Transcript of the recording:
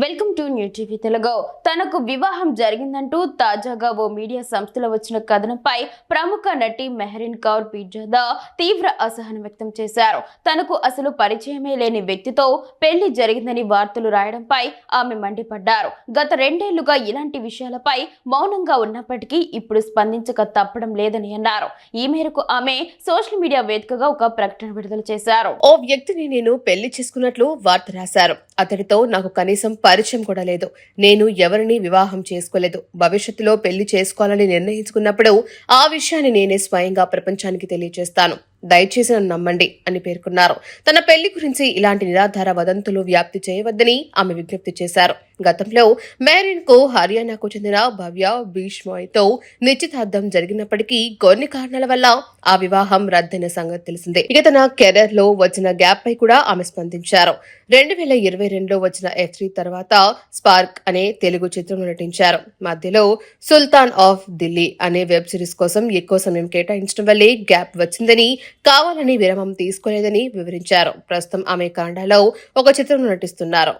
Welcome to new TV Telugu. తనకు వివాహం జరిగిందంటూ తాజాగా ఓ మీడియా సంస్థలో వచ్చిన కథనంపై ప్రముఖ నటి మెహరీన్ కౌర్ పీర్జాదా తీవ్ర అసహనం వ్యక్తం చేశారు. తనకు అసలు పరిచయమే లేని వ్యక్తితో పెళ్లి జరిగిందని వార్తలు రాయడంపై ఆమె మండిపడ్డారు. గత 2 ఏళ్లుగా ఇలాంటి విషయాలపై మౌనంగా ఉన్నప్పటికీ ఇప్పుడు స్పందించక తప్పడం లేదని అన్నారు. ఈ మేరకు ఆమె సోషల్ మీడియా వేదికగా ఒక ప్రకటన విడుదల చేశారు. ఓ వ్యక్తిని నేను పెళ్లి చేసుకున్నట్లు వార్త రాశారు. అతడితో నాకు కనీసం పరిచయం కూడా లేదు. నేను ఎవరిని వివాహం చేసుకోలేదు. భవిష్యత్తులో పెళ్లి చేసుకోవాలని నిర్ణయించుకున్నప్పుడు ఆ విషయాన్ని నేనే స్వయంగా ప్రపంచానికి తెలియజేస్తాను. దయచేసి నన్ను నమ్మండి అని పేర్కొన్నారు. తన పెళ్లి గురించి ఇలాంటి నిరాధార వదంతులు వ్యాప్తి చేయవద్దని ఆమె విజ్ఞప్తి చేశారు. గతంలో మెహరీన్ కు హర్యానాకు చెందిన భవ్య భీష్మోయ్తో నిశ్చితార్థం జరిగినప్పటికీ కొన్ని కారణాల వల్ల ఆ వివాహం రద్దయిన సంగతి తెలిసిందే. ఇక తన కెరీర్ లో వచ్చిన గ్యాప్ పై కూడా ఆమె స్పందించారు. 2022లో వచ్చిన F3 తర్వాత స్పార్క్ అనే తెలుగు చిత్రంలో నటించారు. మధ్యలో సుల్తాన్ ఆఫ్ ఢిల్లీ అనే వెబ్ సిరీస్ కోసం ఎక్కువ సమయం కేటాయించడం వల్లే గ్యాప్ వచ్చిందని, కావాలని విరామం తీసుకోలేదని వివరించారు. ప్రస్తుతం ఆమె కన్నడలో ఒక చిత్రంలో నటిస్తున్నారు.